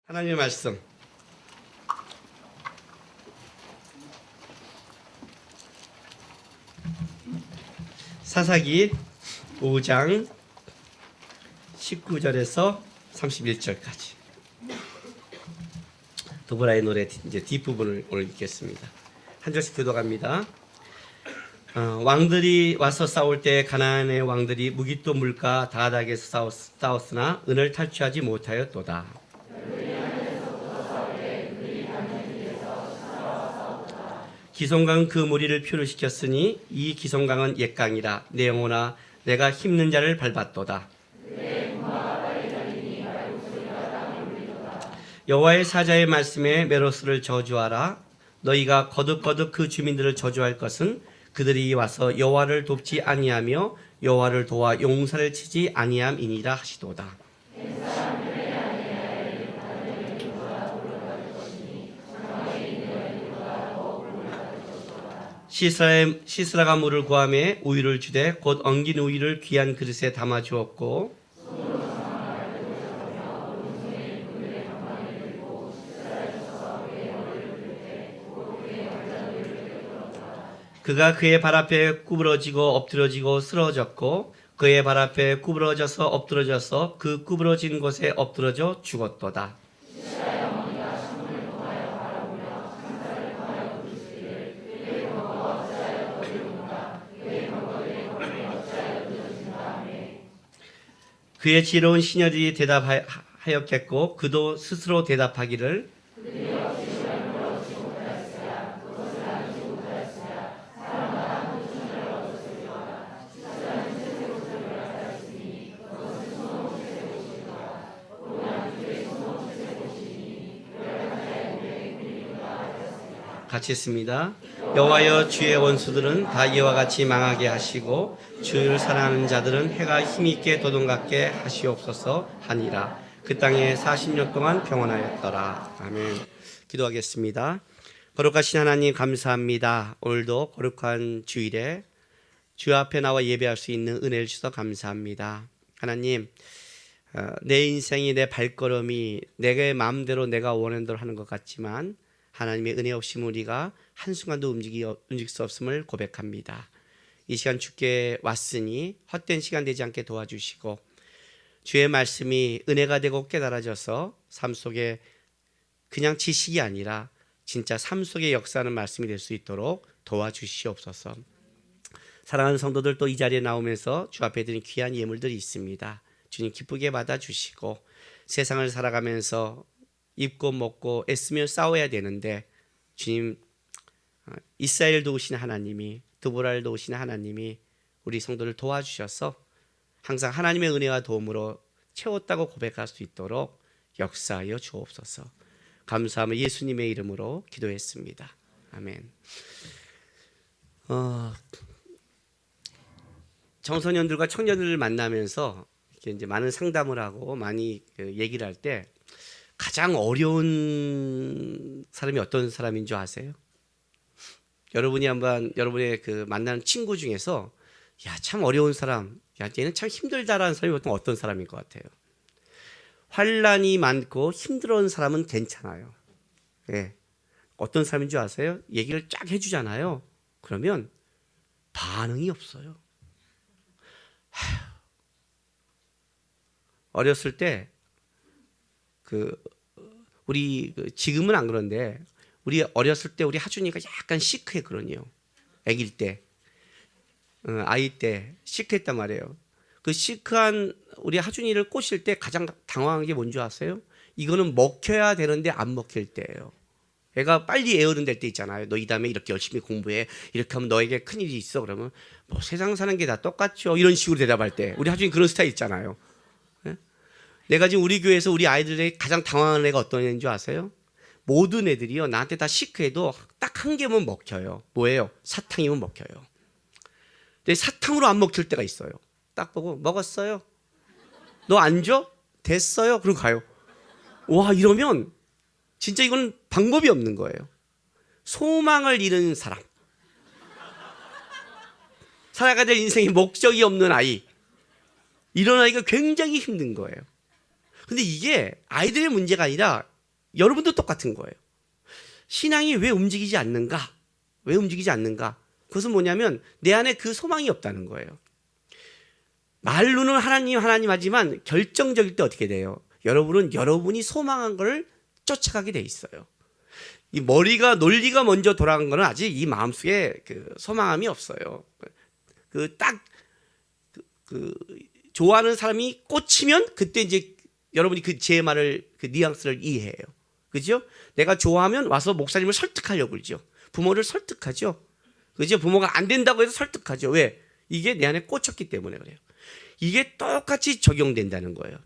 하나님의 말씀 사사기 5장 19절에서 31절까지 도보라의 노래 이제 뒷부분을 오늘 읽겠습니다. 한 절씩 교독합니다. 왕들이 와서 싸울 때 가나안의 왕들이 무기또 물가 다닥에서 싸웠으나 은을 탈취하지 못하였도다. 기송강은 그 무리를 표류시켰으니 이 기송강은 옛강이라 내 영혼아 내가 힘든 자를 밟았도다. 여호와의 사자의 말씀에 메로스를 저주하라. 너희가 거듭거듭 그 주민들을 저주할 것은 그들이 와서 여호와를 돕지 아니하며 여호와를 도와 용사를 치지 아니함이니라 하시도다. 시스라가 물을 구하매 우유를 주되 곧 엉긴 우유를 귀한 그릇에 담아 주었고 그가 그의 발 앞에 구부러지고 엎드러지고 쓰러졌고 그의 발 앞에 구부러져서 엎드러져서 그 구부러진 곳에 엎드러져 죽었도다. 그의 지혜로운 시녀들이 대답하였겠고 그도 스스로 대답하기를 같이 했습니다. 여호와여 주의 원수들은 다 이와 같이 망하게 하시고 주를 사랑하는 자들은 해가 힘있게 도동같게 하시옵소서 하니라. 그 땅에 40년 동안 평안하였더라. 아멘. 기도하겠습니다. 거룩하신 하나님 감사합니다. 오늘도 거룩한 주일에 주 앞에 나와 예배할 수 있는 은혜를 주셔서 감사합니다. 하나님 내 인생이 내 발걸음이 내게 마음대로 내가 원하는 대로 하는 것 같지만 하나님의 은혜 없이 우리가 한순간도 움직일 수 없음을 고백합니다. 이 시간 주께 왔으니 헛된 시간 되지 않게 도와주시고 주의 말씀이 은혜가 되고 깨달아져서 삶 속에 그냥 지식이 아니라 진짜 삶 속에 역사하는 말씀이 될 수 있도록 도와주시옵소서. 사랑하는 성도들 또 이 자리에 나오면서 주 앞에 드린 귀한 예물들이 있습니다. 주님 기쁘게 받아주시고 세상을 살아가면서 입고 먹고 애쓰며 싸워야 되는데 주님 이스라엘 도우시는 하나님이 드보라를 도우시는 하나님이 우리 성도를 도와주셔서 항상 하나님의 은혜와 도움으로 채웠다고 고백할 수 있도록 역사하여 주옵소서. 감사하며 예수님의 이름으로 기도했습니다. 아멘. 청소년들과 청년들을 만나면서 이렇게 이제 많은 상담을 하고 많이 얘기를 할 때 가장 어려운 사람이 어떤 사람인 줄 아세요? 여러분이 한번 여러분의 그 만나는 친구 중에서 야, 참 어려운 사람, 야, 얘는 참 힘들다라는 사람이 보통 어떤 사람인 것 같아요? 환란이 많고 힘들어하는 사람은 괜찮아요. 예. 어떤 사람인 줄 아세요? 얘기를 쫙 해주잖아요. 그러면 반응이 없어요. 어렸을 때 우리 지금은 안 그런데 우리 어렸을 때 우리 하준이가 약간 시크해 그러니요. 아기일 때, 아이 때 시크했단 말이에요. 그 시크한 우리 하준이를 꼬실 때 가장 당황한 게 뭔지 아세요? 이거는 먹혀야 되는데 안 먹힐 때예요. 애가 빨리 애어른 될 때 있잖아요. 너 이 다음에 이렇게 열심히 공부해. 이렇게 하면 너에게 큰일이 있어. 그러면 뭐 세상 사는 게 다 똑같죠. 이런 식으로 대답할 때 우리 하준이 그런 스타일 있잖아요. 내가 지금 우리 교회에서 우리 아이들에게 가장 당황하는 애가 어떤 애인 줄 아세요? 모든 애들이요 나한테 다 시크해도 딱 한 개면 먹혀요. 뭐예요? 사탕이면 먹혀요. 근데 사탕으로 안 먹힐 때가 있어요. 딱 보고 먹었어요? 너 안 줘? 됐어요? 그러고 가요. 와, 이러면 진짜 이건 방법이 없는 거예요. 소망을 잃은 사람, 살아가야 될 인생에 목적이 없는 아이, 이런 아이가 굉장히 힘든 거예요. 근데 이게 아이들의 문제가 아니라 여러분도 똑같은 거예요. 신앙이 왜 움직이지 않는가? 왜 움직이지 않는가? 그것은 뭐냐면 내 안에 그 소망이 없다는 거예요. 말로는 하나님 하나님 하지만 결정적일 때 어떻게 돼요? 여러분은 여러분이 소망한 것을 쫓아가게 돼 있어요. 이 머리가 논리가 먼저 돌아간 거는 아직 이 마음속에 그 소망함이 없어요. 좋아하는 사람이 꽂히면 그때 이제 여러분이 제 말을 뉘앙스를 이해해요. 그죠? 내가 좋아하면 와서 목사님을 설득하려고 그러죠. 부모를 설득하죠. 그죠? 부모가 안 된다고 해서 설득하죠. 왜? 이게 내 안에 꽂혔기 때문에 그래요. 이게 똑같이 적용된다는 거예요.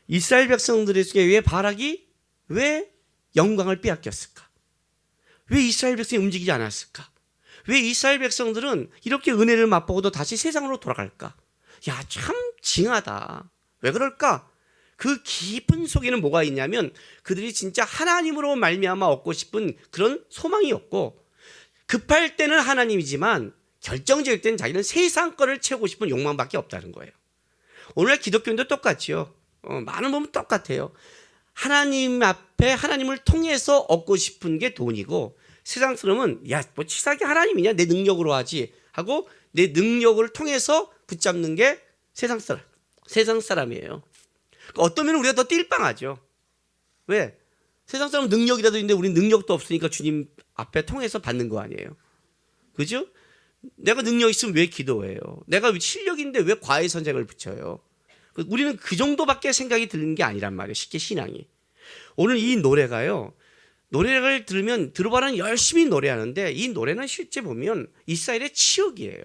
이스라엘 백성들에게 왜 바락이 왜 영광을 빼앗겼을까? 왜 이스라엘 백성이 움직이지 않았을까? 왜 이스라엘 백성들은 이렇게 은혜를 맛보고도 다시 세상으로 돌아갈까? 야, 참 징하다. 왜 그럴까? 그 깊은 속에는 뭐가 있냐면 그들이 진짜 하나님으로 말미암아 얻고 싶은 그런 소망이었고, 급할 때는 하나님이지만 결정적일 때는 자기는 세상 거를 채우고 싶은 욕망밖에 없다는 거예요. 오늘날 기독교인도 똑같죠. 많은 부분 똑같아요. 하나님 앞에 하나님을 통해서 얻고 싶은 게 돈이고, 세상 사람은 야, 뭐 치사하게 하나님이냐, 내 능력으로 하지 하고 내 능력을 통해서 붙잡는 게 세상 사람이에요. 어떤 면은 우리가 더 띨빵하죠. 왜? 세상 사람은 능력이라도 있는데 우리는 능력도 없으니까 주님 앞에 통해서 받는 거 아니에요. 그죠? 내가 능력 있으면 왜 기도해요? 내가 실력인데 왜 과외 선생을 붙여요? 우리는 그 정도밖에 생각이 드는 게 아니란 말이에요. 쉽게 신앙이. 오늘 이 노래가요, 노래를 들으면 들어봐라는 열심히 노래하는데 이 노래는 실제 보면 이스라엘의 치욕이에요.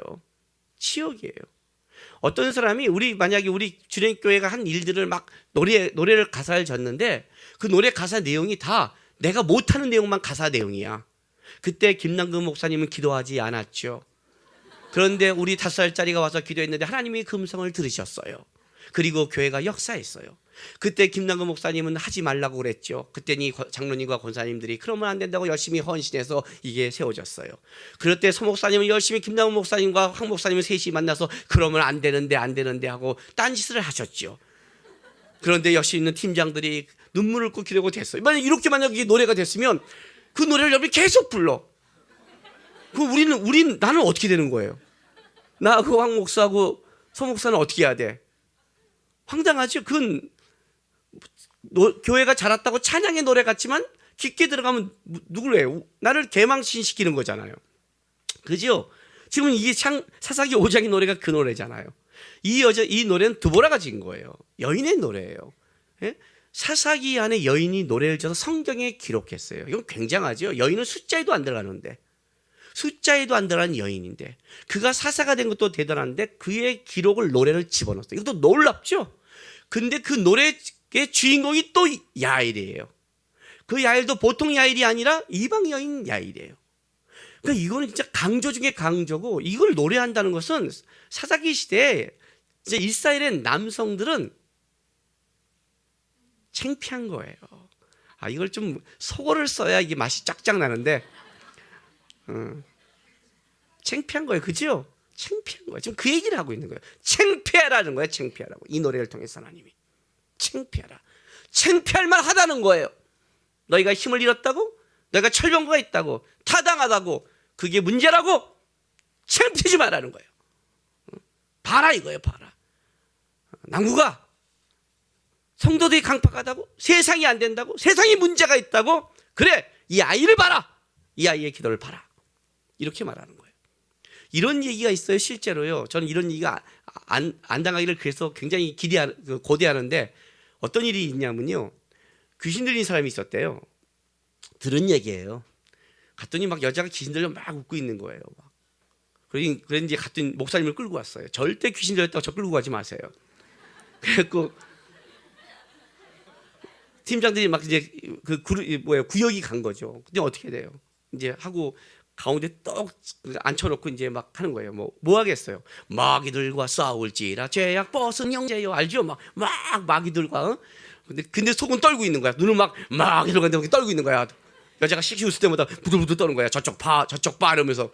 치욕이에요. 어떤 사람이 만약에 우리 주례교회가 한 일들을 막 노래를 가사를 졌는데 그 노래 가사 내용이 다 내가 못하는 내용만 가사 내용이야. 그때 김남근 목사님은 기도하지 않았죠. 그런데 우리 5살짜리가 와서 기도했는데 하나님이 그 음성을 들으셨어요. 그리고 교회가 역사했어요. 그때 김남근 목사님은 하지 말라고 그랬죠. 그때니 장로님과 권사님들이 그러면 안 된다고 열심히 헌신해서 이게 세워졌어요. 그럴 때 서 목사님은 열심히 김남근 목사님과 황 목사님을 셋이 만나서 그러면 안 되는데 하고 딴짓을 하셨죠. 그런데 역시 있는 팀장들이 눈물을 꾹히려고 됐어요. 만약에 노래가 됐으면 그 노래를 여러분이 계속 불러. 나는 어떻게 되는 거예요? 나 그 황 목사하고 서 목사는 어떻게 해야 돼? 황당하죠. 그건 교회가 자랐다고 찬양의 노래 같지만 깊게 들어가면 누구를 해요? 나를 개망신시키는 거잖아요. 그죠? 지금 이게 사사기 5장의 노래가 그 노래잖아요. 이 노래는 드보라가 지은 거예요. 여인의 노래예요. 예? 사사기 안에 여인이 노래를 져서 성경에 기록했어요. 이건 굉장하죠. 여인은 숫자에도 안 들어가는데, 숫자에도 안 들어가는 여인인데 그가 사사가 된 것도 대단한데 그의 기록을 노래를 집어넣었어요. 이것도 놀랍죠. 근데 그 노래의 주인공이 또 야일이에요. 그 야일도 보통 야일이 아니라 이방 여인 야일이에요. 그러니까 이거는 진짜 강조 중에 강조고, 이걸 노래한다는 것은 사사기 시대에 이제 이스라엘의 남성들은 창피한 거예요. 이걸 좀 속어를 써야 이게 맛이 쫙쫙 나는데 창피한 거예요. 그죠? 창피한 거예요. 지금 그 얘기를 하고 있는 거예요. 창피하라는 거예요. 창피하라고. 이 노래를 통해서 하나님이 창피하라. 창피할 만하다는 거예요. 너희가 힘을 잃었다고? 너희가 철병거가 있다고? 타당하다고? 그게 문제라고? 창피하지 말라는 거예요. 봐라 이거예요. 봐라. 남구가 성도들이 강팍하다고? 세상이 안 된다고? 세상이 문제가 있다고? 그래, 이 아이를 봐라. 이 아이의 기도를 봐라. 이렇게 말하는 거예요. 이런 얘기가 있어요. 실제로요. 저는 이런 얘기가 안 당하기를 그래서 굉장히 고대하는데, 어떤 일이 있냐면요, 귀신 들린 사람이 있었대요. 들은 얘기예요. 갔더니 막 여자가 귀신 들려 막 웃고 있는 거예요. 그랬는지 갔더니 목사님을 끌고 왔어요. 절대 귀신 들렸다고 저 끌고 가지 마세요. 그래갖고 팀장들이 막 이제 구역이 간 거죠. 근데 어떻게 돼요? 이제 하고 가운데 떡 앉혀놓고 이제 막 하는 거예요. 뭐 하겠어요? 마귀들과 싸울지라 죄악 벗은 형제요. 알죠? 막 마귀들과. 근데 속은 떨고 있는 거야. 눈을 막 마귀들과 떨고 있는 거야. 여자가 씩 웃을 때마다 부들부들 떠는 거야. 저쪽 봐 이러면서.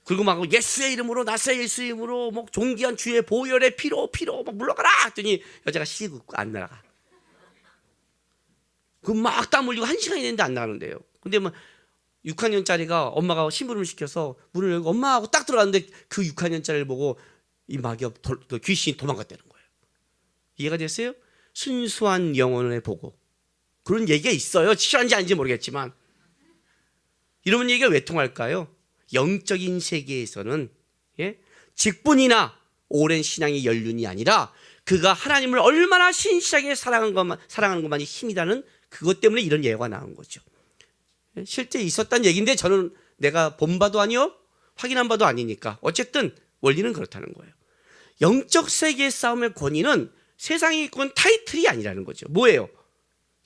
그리고 막 예수의 이름으로, 나사의 예수의 이름으로, 뭐 존귀한 주의 보혈의 피로 막 물러가라 했더니 여자가 씩 웃고 안 날아가. 그 막 땀 흘리고 1시간이 됐는데 안 나가는데요. 근데 뭐 6학년짜리가 엄마가 심부름을 시켜서 문을 열고 엄마 하고 딱 들어갔는데 그 6학년짜리를 보고 이 마귀가 귀신이 도망갔다는 거예요. 이해가 됐어요? 순수한 영혼을 보고 그런 얘기가 있어요. 실화인지 아닌지 모르겠지만 이런 얘기가 왜 통할까요? 영적인 세계에서는 직분이나 오랜 신앙의 연륜이 아니라 그가 하나님을 얼마나 신실하게 사랑하는 것만이 힘이라는 그것 때문에 이런 예화가 나온 거죠. 실제 있었다는 얘기인데 저는 내가 본 바도 아니요 확인한 바도 아니니까 어쨌든 원리는 그렇다는 거예요. 영적 세계의 싸움의 권위는 세상에 있건 타이틀이 아니라는 거죠. 뭐예요?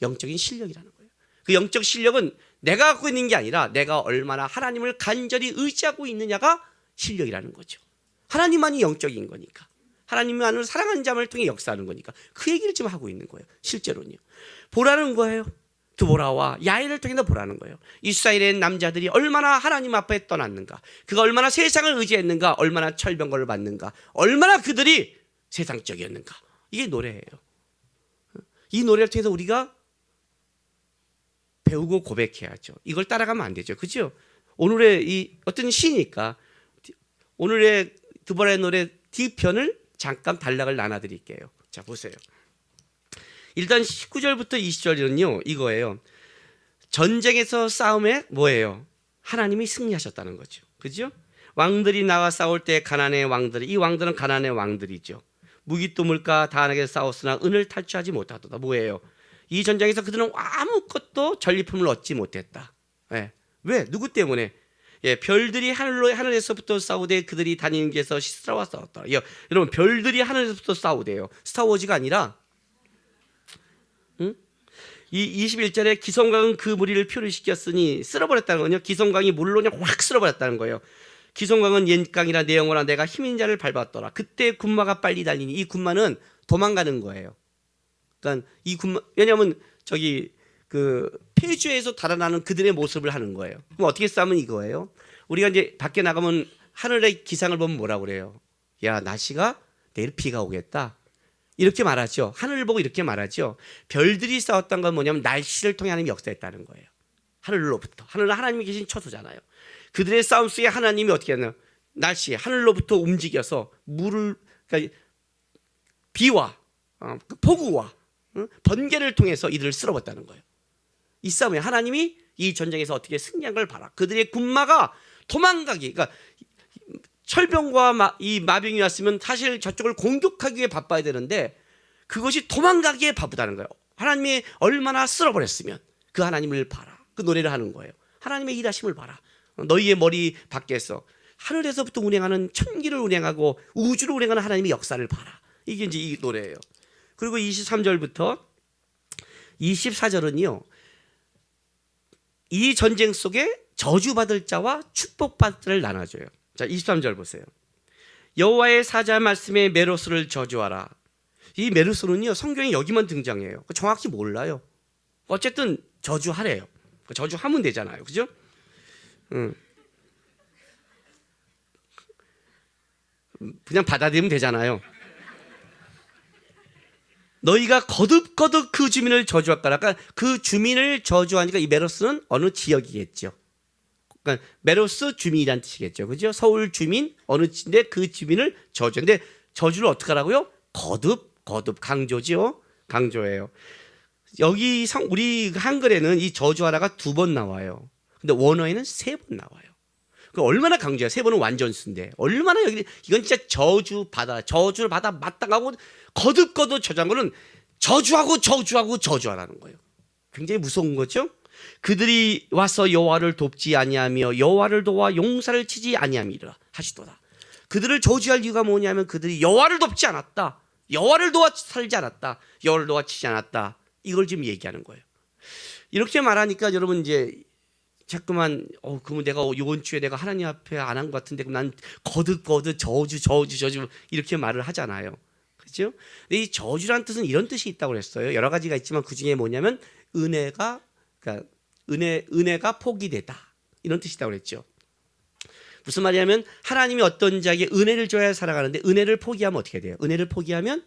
영적인 실력이라는 거예요. 그 영적 실력은 내가 갖고 있는 게 아니라 내가 얼마나 하나님을 간절히 의지하고 있느냐가 실력이라는 거죠. 하나님만이 영적인 거니까. 하나님만을 사랑하는 자만을 통해 역사하는 거니까 그 얘기를 지금 하고 있는 거예요. 실제로는요. 보라는 거예요. 드보라와 야엘을 통해서 보라는 거예요. 이스라엘의 남자들이 얼마나 하나님 앞에 떠났는가, 그가 얼마나 세상을 의지했는가, 얼마나 철병거를 받는가, 얼마나 그들이 세상적이었는가. 이게 노래예요. 이 노래를 통해서 우리가 배우고 고백해야죠. 이걸 따라가면 안 되죠. 그죠? 오늘의 이 어떤 시니까 오늘의 드보라의 노래 D편을 잠깐 단락을 나눠드릴게요. 자, 보세요. 일단 19절부터 20절은요 이거예요. 전쟁에서 싸움에 뭐예요? 하나님이 승리하셨다는 거죠. 그죠? 왕들이 나와 싸울 때 가나안의 왕들이, 이 왕들은 가나안의 왕들이죠. 무기또물과 다한에게 싸웠으나 은을 탈취하지 못하도다. 뭐예요? 이 전쟁에서 그들은 아무것도 전리품을 얻지 못했다. 왜? 누구 때문에? 별들이 하늘에서부터 싸우되 그들이 다니는 길에서 시스라와 싸웠다. 여러분, 별들이 하늘에서부터 싸우대요. 스타워즈가 아니라, 이 21절에 기성강은 그 무리를 표를 시켰으니 쓸어버렸다는 거요. 기성강이 물로 그냥 확 쓸어버렸다는 거예요. 기성강은 옛강이라 내 영혼아 내가 힘인 자를 밟았더라. 그때 군마가 빨리 달리니, 이 군마는 도망가는 거예요. 그러니까 이 군마, 왜냐하면 그 폐주에서 달아나는 그들의 모습을 하는 거예요. 그럼 어떻게 싸우면 이거예요? 우리가 이제 밖에 나가면 하늘의 기상을 보면 뭐라고 그래요? 야, 날씨가 내일 비가 오겠다. 이렇게 말하죠. 하늘을 보고 이렇게 말하죠. 별들이 싸웠던 건 뭐냐면 날씨를 통해 하나님이 역사했다는 거예요. 하늘로부터. 하늘은 하나님이 계신 처소잖아요. 그들의 싸움 속에 하나님이 어떻게 하냐? 날씨, 하늘로부터 움직여서 그러니까 비와 폭우와 번개를 통해서 이들을 쓸어버렸다는 거예요. 이 싸움에 하나님이 이 전쟁에서 어떻게 승리한 걸 봐라. 그들의 군마가 도망가기, 그러니까 철병과 이 마병이 왔으면 사실 저쪽을 공격하기 위해 바빠야 되는데 그것이 도망가기에 바쁘다는 거예요. 하나님이 얼마나 쓸어버렸으면 그 하나님을 봐라. 그 노래를 하는 거예요. 하나님의 일하심을 봐라. 너희의 머리 밖에서 하늘에서부터 운행하는 천기를 운행하고 우주를 운행하는 하나님의 역사를 봐라. 이게 이제 이 노래예요. 그리고 23절부터 24절은요. 이 전쟁 속에 저주받을 자와 축복받을 자를 나눠줘요. 자, 23절 보세요. 여호와의 사자 말씀에 메로스를 저주하라. 이 메로스는요 성경에 여기만 등장해요. 정확히 몰라요. 어쨌든 저주하래요. 저주하면 되잖아요. 그죠? 그냥 받아들이면 되잖아요. 너희가 거듭거듭 그 주민을 저주할까라. 그러니까 그 주민을 저주하니까 이 메로스는 어느 지역이겠죠. 그러니까 메로스 주민이란 뜻이겠죠. 그죠? 서울 주민 어느 지인데 그 주민을 저주. 근데 저주를 어떻게 하라고요? 거듭 강조죠. 강조예요. 여기 우리 한글에는 이 저주하라가 2번 나와요. 근데 원어에는 3번 나와요. 그 얼마나 강조해요. 3번은 완전수인데 얼마나 이건 진짜 저주를 받아 마땅하고 거듭거듭 저주한 거는 저주하고 저주하라는 거예요. 굉장히 무서운 거죠. 그들이 와서 여호와를 돕지 아니하며 여호와를 도와 용사를 치지 아니함이라 하시도다. 그들을 저주할 이유가 뭐냐면 그들이 여호와를 돕지 않았다. 여호와를 도와 살지 않았다. 여호와를 도와 치지 않았다. 이걸 지금 얘기하는 거예요. 이렇게 말하니까 여러분 이제 자꾸만 그러면 내가 이번 주에 내가 하나님 앞에 안 한 것 같은데 그럼 난 거듭 저주 이렇게 말을 하잖아요. 그렇죠? 근데 이 저주란 뜻은 이런 뜻이 있다고 그랬어요. 여러 가지가 있지만 그 중에 뭐냐면 은혜가 포기되다 이런 뜻이라고 그랬죠. 무슨 말이냐면 하나님이 어떤 자에게 은혜를 줘야 살아가는데 은혜를 포기하면 어떻게 돼요? 은혜를 포기하면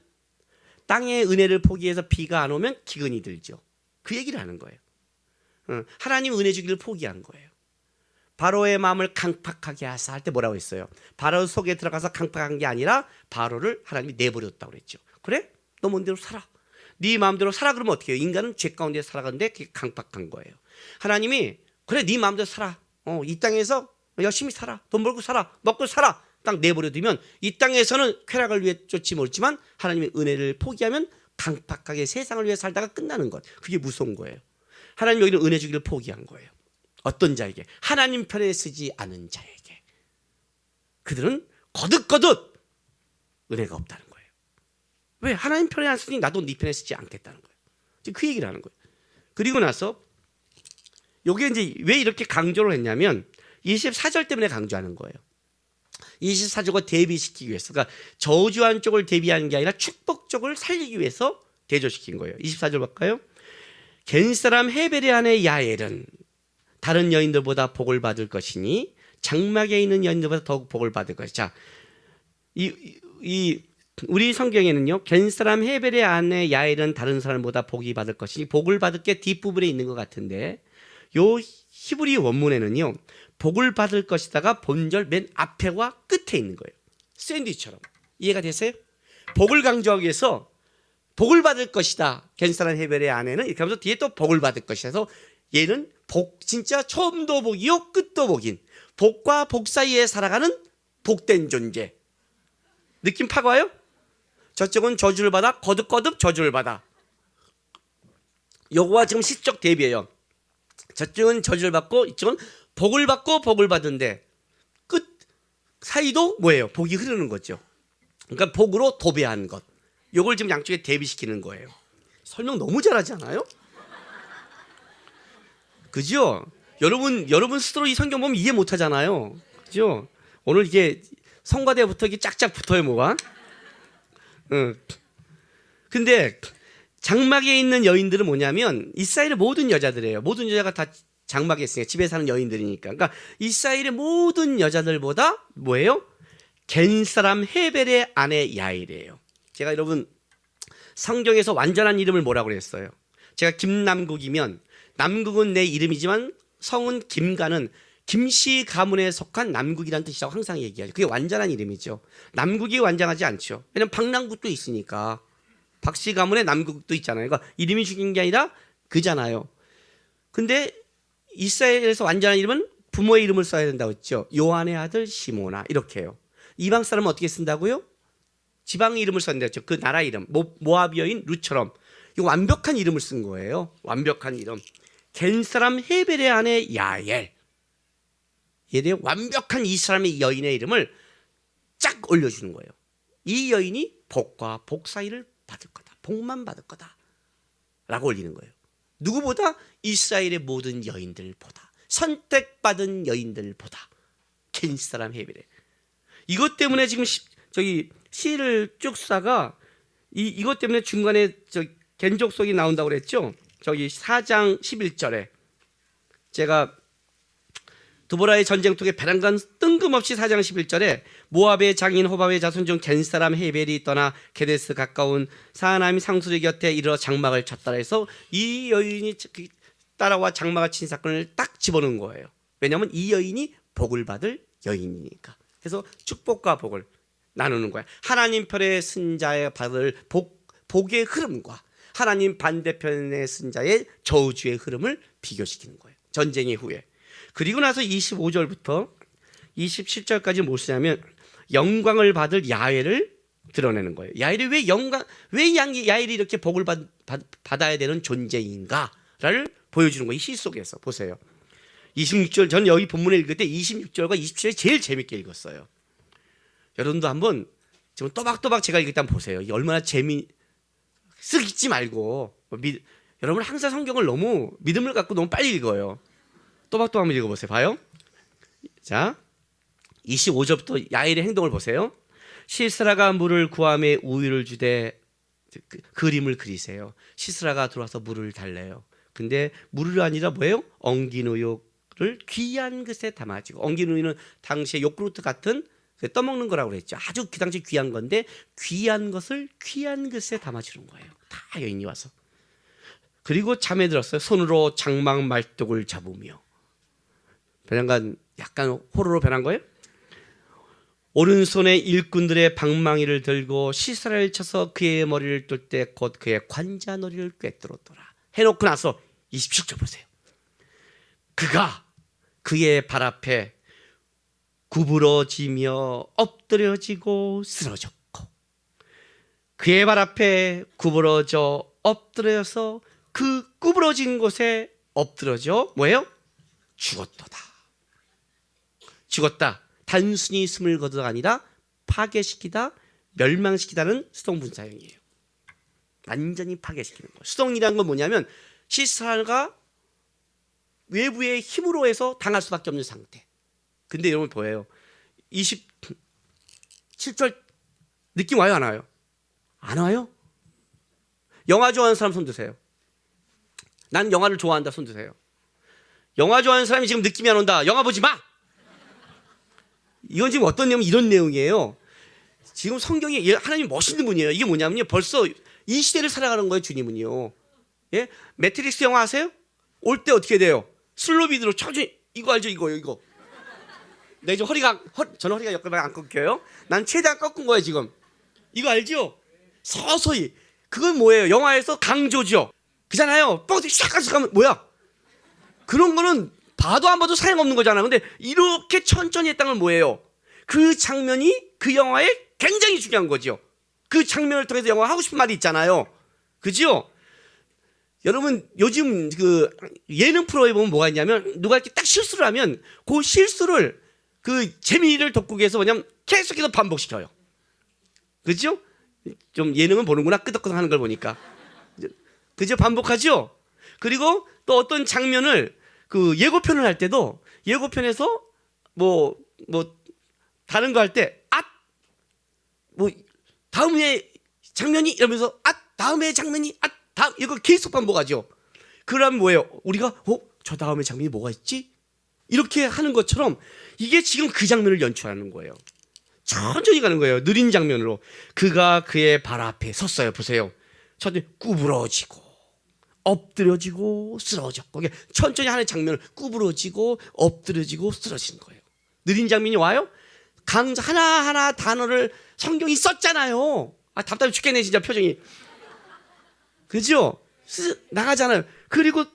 땅의 은혜를 포기해서 비가 안 오면 기근이 들죠. 그 얘기를 하는 거예요. 하나님 은혜 주기를 포기한 거예요. 바로의 마음을 강팍하게 하사 할 때 뭐라고 했어요? 바로 속에 들어가서 강팍한 게 아니라 바로를 하나님이 내버렸다고 그랬죠. 그래? 너 뭔대로 살아. 네 마음대로 살아. 그러면 어떻게 해요? 인간은 죄 가운데 살아가는데 그게 강팍한 거예요. 하나님이 그래 네 마음대로 살아. 이 땅에서 열심히 살아. 돈 벌고 살아. 먹고 살아. 딱 내버려두면 이 땅에서는 쾌락을 위해 쫓지 못지만 하나님의 은혜를 포기하면 강팍하게 세상을 위해 살다가 끝나는 것. 그게 무서운 거예요. 하나님 여기는 은혜 주기를 포기한 거예요. 어떤 자에게? 하나님 편에 서지 않은 자에게. 그들은 거듭거듭 은혜가 없다는 거예요. 왜? 하나님 편에 안 서니 나도 네 편에 서지 않겠다는 거예요. 그 얘기를 하는 거예요. 그리고 나서 이게 이제 왜 이렇게 강조를 했냐면 24절 때문에 강조하는 거예요. 24절과 대비시키기 위해서. 그러니까 저주한 쪽을 대비하는 게 아니라 축복 쪽을 살리기 위해서 대조시킨 거예요. 24절 볼까요? 겐사람 헤벨의 아내 야엘은 다른 여인들보다 복을 받을 것이니 장막에 있는 여인들보다 더욱 복을 받을 것이다. 우리 성경에는요, 겐사람 헤벨의 아내 야엘은 다른 사람보다 복이 받을 것이니 복을 받을 게 뒷부분에 있는 것 같은데 요 히브리 원문에는요, 복을 받을 것이다가 본절 맨 앞에와 끝에 있는 거예요. 샌드위치처럼. 이해가 되세요? 복을 강조하기 위해서 복을 받을 것이다. 겐사람 헤벨의 아내는 이렇게 하면서 뒤에 또 복을 받을 것이다. 그래서 얘는 복, 진짜 처음도 복이요 끝도 복인 복과 복 사이에 살아가는 복된 존재. 느낌 파고와요? 저쪽은 저주를 받아 거듭거듭 저주를 받아. 요거와 지금 시적 대비예요. 저쪽은 저주를 받고 이쪽은 복을 받고 복을 받은데 끝 사이도 뭐예요? 복이 흐르는 거죠. 그러니까 복으로 도배한 것. 요걸 지금 양쪽에 대비시키는 거예요. 설명 너무 잘하지 않아요? 그죠? 여러분 스스로 이 성경 보면 이해 못 하잖아요. 그죠? 오늘 이게 성가대부터 이게 짝짝 붙어요, 뭐가? 근데 장막에 있는 여인들은 뭐냐면 이스라엘의 모든 여자들이에요. 모든 여자가 다 장막에 있으니까 집에 사는 여인들이니까. 그러니까 이스라엘의 모든 여자들보다 뭐예요? 겐사람 헤벨의 아내 야일이에요. 제가 여러분 성경에서 완전한 이름을 뭐라고 그랬어요? 제가 김남국이면 남국은 내 이름이지만 성은 김가는 김씨 가문에 속한 남국이라는 뜻이라고 항상 얘기하죠. 그게 완전한 이름이죠. 남국이 완전하지 않죠. 왜냐하면 박남국도 있으니까. 박씨 가문에 남국도 있잖아요. 그러니까 이름이 죽인 게 아니라 그잖아요. 근데 이스라엘에서 완전한 이름은 부모의 이름을 써야 된다고 했죠. 요한의 아들 시모나 이렇게 해요. 이방 사람은 어떻게 쓴다고요? 지방 이름을 썼는데 했죠. 그 나라 이름 모압 여인 룻처럼 이거 완벽한 이름을 쓴 거예요. 완벽한 이름. 겐사람 헤벨의 아내 야엘. 얘에 대해 완벽한 이 사람의 여인의 이름을 쫙 올려주는 거예요. 이 여인이 복과 복 사이를 받을 거다. 복만 받을 거다. 라고 올리는 거예요. 누구보다? 이스라엘의 모든 여인들보다. 선택받은 여인들보다. 겐사람 헤벨에. 이것 때문에 지금 시를 쭉 쓰다가 이것 때문에 중간에 겐족속이 나온다고 그랬죠. 4장 11절에 제가 드보라의 전쟁통에 배란간 뜬금없이 4장 11절에 모압의 장인 호밥의 자손 중 겐사람 헤벨이 떠나 게데스 가까운 사하나임 상수리 곁에 이르러 장막을 쳤다 해서 이 여인이 따라와 장막을 친 사건을 딱 집어넣은 거예요. 왜냐하면 이 여인이 복을 받을 여인이니까. 그래서 축복과 복을 나누는 거야. 하나님 편에 쓴 자의 받을 복의 흐름과 하나님 반대편에 쓴 자의 저주의 흐름을 비교시키는 거예요. 전쟁의 후에. 그리고 나서 25절부터 27절까지 뭘 쓰냐면 영광을 받을 야엘을 드러내는 거예요. 야엘이 왜 야엘이 이렇게 복을 받아야 되는 존재인가를 보여주는 거예요. 이 시 속에서 보세요. 26절, 저는 여기 본문을 읽을 때 26절과 27절이 제일 재밌게 읽었어요. 여러분도 한번 지금 또박또박 제가 읽을 때 한번 보세요. 얼마나 쓱 읽지 말고 여러분 항상 성경을 너무 믿음을 갖고 너무 빨리 읽어요. 또박또박 한번 읽어보세요. 봐요. 자, 25절부터 야엘의 행동을 보세요. 시스라가 물을 구함에 우유를 주되 그림을 그리세요. 시스라가 들어와서 물을 달래요. 근데 물이 아니라 뭐예요? 엉긴 우유를 귀한 것에 담아지고, 엉긴 우유는 당시에 요구르트 같은 떠먹는 거라고 그랬죠. 아주 그 당시 귀한 건데 귀한 것을 귀한 것에 담아주는 거예요. 다 여인이 와서. 그리고 잠에 들었어요. 손으로 장막 말뚝을 잡으며. 변한 약간 호로로 변한 거예요. 오른손에 일꾼들의 방망이를 들고 시사를 쳐서 그의 머리를 뚫 때 곧 그의 관자놀이를 꿰뚫었더라. 해놓고 나서 27절 보세요. 그가 그의 발 앞에 구부러지며 엎드려지고 쓰러졌고, 그의 발 앞에 구부러져 엎드려서 그 구부러진 곳에 엎드러져 뭐예요? 죽었도다. 죽었다. 단순히 숨을 거두다가 아니라 파괴시키다, 멸망시키다는 수동분사형이에요. 완전히 파괴시키는 거예요. 수동이라는 건 뭐냐면 시스라가 외부의 힘으로 해서 당할 수밖에 없는 상태. 근데 여러분 보여요. 27절 느낌 와요, 안 와요? 안 와요? 영화 좋아하는 사람 손 드세요. 난 영화를 좋아한다 손 드세요. 영화 좋아하는 사람이 지금 느낌이 안 온다. 영화 보지 마. 이건 지금 어떤 내용? 이런 내용이에요. 지금 성경이 하나님 멋있는 분이에요. 이게 뭐냐면요, 벌써 이 시대를 살아가는 거예요, 주님은요. 예? 매트릭스 영화 아세요? 올 때 어떻게 돼요? 슬로비드로 천천히, 이거 알죠? 이거. 내 지금 저는 허리가 여기까지 안 꺾여요. 난 최대한 꺾은 거예요 지금. 이거 알죠? 서서히. 그건 뭐예요? 영화에서 강조죠. 그잖아요. 뻥튀기 샥 가면 뭐야? 그런 거는 봐도 안 봐도 사용없는 거잖아. 근데 이렇게 천천히 했다는 건 뭐예요? 그 장면이 그 영화에 굉장히 중요한 거죠. 그 장면을 통해서 영화 하고 싶은 말이 있잖아요. 그죠? 여러분 요즘 그 예능 프로에 보면 뭐가 있냐면, 누가 이렇게 딱 실수를 하면 그 실수를 그 재미를 돋구기 위해서 뭐냐면 계속해서 반복시켜요. 그죠? 좀 예능은 보는구나, 끄덕끄덕 하는 걸 보니까. 그죠? 반복하죠? 그리고 또 어떤 장면을 그 예고편을 할 때도 예고편에서 뭐 다른 거 할 때 뭐 다음에 장면이 이러면서 다음에 장면이 다음, 이거 계속 반복하죠. 그러면 뭐예요? 우리가 저 다음에 장면이 뭐가 있지? 이렇게 하는 것처럼 이게 지금 그 장면을 연출하는 거예요. 천천히 가는 거예요. 느린 장면으로. 그가 그의 발 앞에 섰어요. 보세요. 천천히 구부러지고 엎드려지고 쓰러졌고, 천천히 하는 장면을 구부러지고 엎드려지고 쓰러지는 거예요. 느린 장면이 와요. 하나하나 단어를 성경이 썼잖아요. 답답해 죽겠네 진짜 표정이. 그죠? 나가잖아요. 그리고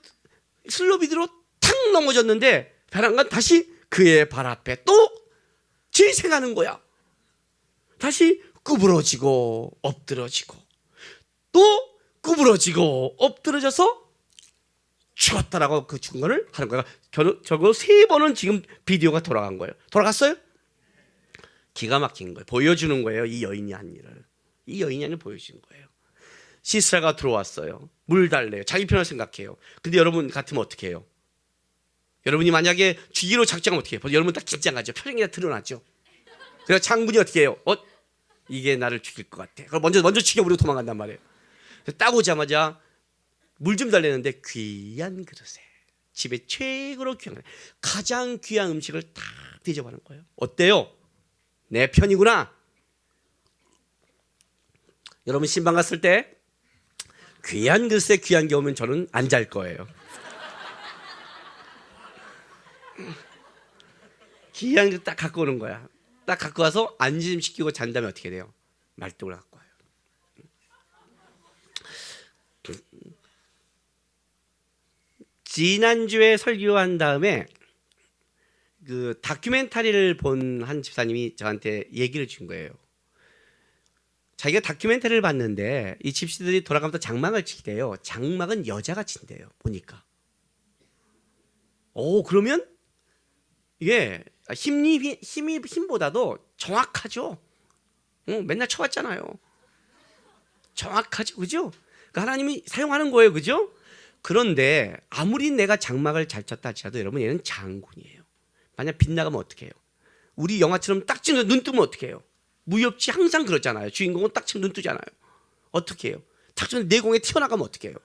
슬로비드로 탁 넘어졌는데 변한 건 다시 그의 발 앞에 또 재생하는 거야. 다시 구부러지고 엎드러지고 또 구부러지고 엎드러져서 죽었다라고 그 죽은 거를 하는 거야. 저거 3번은 지금 비디오가 돌아간 거예요. 돌아갔어요? 기가 막힌 거예요. 보여주는 거예요. 이 여인이 한 일을. 이 여인이 한 일을 보여주는 거예요. 시스라가 들어왔어요. 물 달래요. 자기 편을 생각해요. 근데 여러분 같으면 어떻게 해요? 여러분이 만약에 죽이로 작정하면 어떻게 해요? 여러분 딱 긴장하죠. 표정이 다 드러나죠. 그래서 장군이 어떻게 해요? 이게 나를 죽일 것 같아. 그럼 먼저 죽여버리고 도망간단 말이에요. 딱 오자마자 물 좀 달래는데 귀한 그릇에, 집에 최고로 귀한 그릇, 가장 귀한 음식을 딱 대접하는 거예요. 어때요? 내 편이구나. 여러분 신방 갔을 때 귀한 그릇에 귀한 게 오면 저는 안 잘 거예요. 귀한 그릇 딱 갖고 오는 거야. 딱 갖고 와서 안심시키고 잔 다음에 어떻게 돼요? 말뚝을 갖고 와요. 지난주에 설교한 다음에 그 다큐멘터리를 본 한 집사님이 저한테 얘기를 준 거예요. 자기가 다큐멘터리를 봤는데 이 집시들이 돌아가면서 장막을 치대요. 장막은 여자가 친대요. 보니까. 그러면 이게 힘보다도 정확하죠. 맨날 쳐왔잖아요. 정확하죠, 그죠? 그러니까 하나님이 사용하는 거예요, 그죠? 그런데 아무리 내가 장막을 잘 쳤다 하더라도 여러분, 얘는 장군이에요. 만약 빗나가면 어떻게 해요? 우리 영화처럼 딱 치면 눈 뜨면 어떻게 해요? 무협지 항상 그렇잖아요. 주인공은 딱 치면 눈 뜨잖아요. 어떻게 해요? 딱 치면 내공에 튀어나가면 어떻게 해요?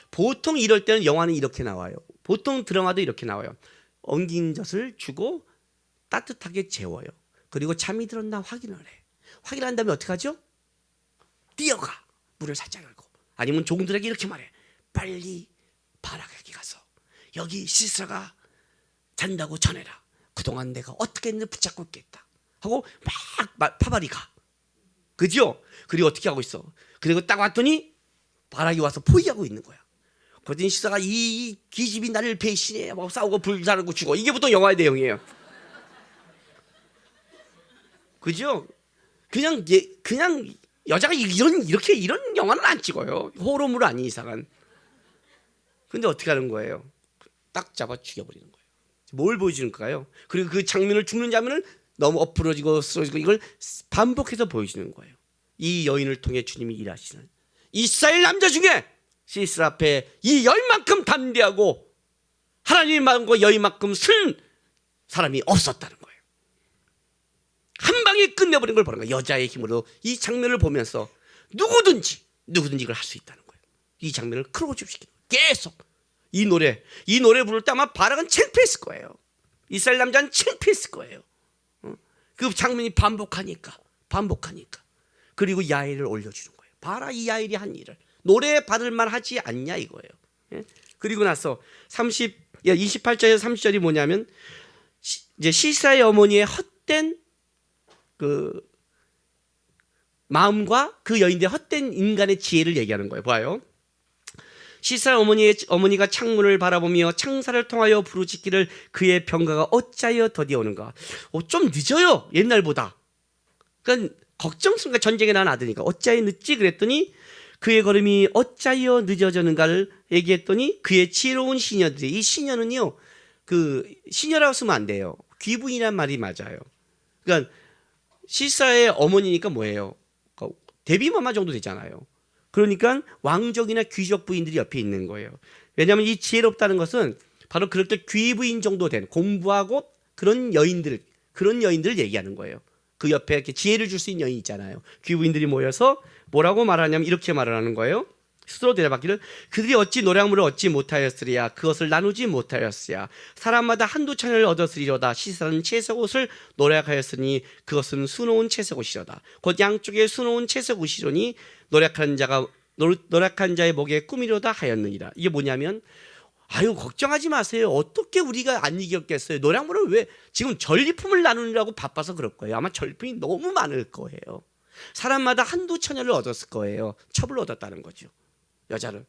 보통 이럴 때는 영화는 이렇게 나와요. 보통 드라마도 이렇게 나와요. 엉긴 젖을 주고 따뜻하게 재워요. 그리고 잠이 들었나 확인을 해. 확인한 다음에 어떻게 하죠? 뛰어가. 문을 살짝 열고. 아니면 종들에게 이렇게 말해. 빨리 바락에게 가서 여기 시스라가 잔다고 전해라. 그동안 내가 어떻게 했는지 붙잡고 있겠다 하고 막 파발이 가. 그죠? 그리고 어떻게 하고 있어? 그리고 딱 왔더니 바락이 와서 포위하고 있는 거야. 그랬더니 시스라가 이 기집이 나를 배신해 막 싸우고 불사르고 죽어. 이게 보통 영화의 내용이에요. 그죠? 그냥 여자가 이런 영화는 안 찍어요. 호러물 아닌 이상은. 근데 어떻게 하는 거예요? 딱 잡아 죽여버리는 거예요. 뭘 보여주는가요? 그리고 그 장면을 죽는 장면을 너무 엎부러지고 쓰러지고 이걸 반복해서 보여주는 거예요. 이 여인을 통해 주님이 일하시는 이스라엘 남자 중에 시스라 앞에 이 여인만큼 담대하고 하나님만과 여인만큼 쓴 사람이 없었다는 거예요. 한 방에 끝내버린 걸 보는 거예요. 여자의 힘으로 이 장면을 보면서 누구든지 이걸 할 수 있다는 거예요. 이 장면을 크로즈시키는 거예요. 계속 이 노래 부를 때 아마 바락은 창피했을 거예요. 이스라엘 남자는 창피했을 거예요. 그 장면이 반복하니까 그리고 야일을 올려주는 거예요. 봐라 이 야일이 한 일을 노래 받을 만하지 않냐 이거예요. 그리고 나서 28절에서 30절이 뭐냐면 이제 시스라의 어머니의 헛된 그 마음과 그 여인들의 헛된 인간의 지혜를 얘기하는 거예요. 봐요. 시스라 어머니가 창문을 바라보며 창사를 통하여 부르짖기를 그의 병가가 어찌하여 더디오는가. 좀 늦어요 옛날보다. 그러니까 걱정스러운가 전쟁에 난 아드니까 어찌하여 늦지 그랬더니 그의 걸음이 어찌하여 늦어졌는가를 얘기했더니 그의 지혜로운 시녀들이 이 시녀는요 그 시녀라고 쓰면 안 돼요. 귀부인이란 말이 맞아요. 그러니까 시스라의 어머니니까 뭐예요? 데뷔마마 정도 되잖아요. 그러니까 왕족이나 귀족 부인들이 옆에 있는 거예요. 왜냐하면 이 지혜롭다는 것은 바로 그럴 때 귀부인 정도 된 공부하고 그런 여인들을 얘기하는 거예요. 그 옆에 이렇게 지혜를 줄 수 있는 여인 있잖아요. 귀부인들이 모여서 뭐라고 말하냐면 이렇게 말을 하는 거예요. 스스로 대답하기를 그들이 어찌 노량물을 얻지 못하였으리야 그것을 나누지 못하였으랴 사람마다 한두 처녀를 얻었으리로다 시스라는 채색옷을 노력하였으니 그것은 수놓은 채색옷이로다 곧 양쪽에 수놓은 채색옷이로니 노력한 자의 목에 꿈이로다 하였느니라. 이게 뭐냐면 아유 걱정하지 마세요. 어떻게 우리가 안 이겼겠어요. 노량물을 왜 지금 전리품을 나누느라고 바빠서 그럴 거예요. 아마 전리품이 너무 많을 거예요. 사람마다 한두 처녀를 얻었을 거예요. 첩을 얻었다는 거죠. 여자를.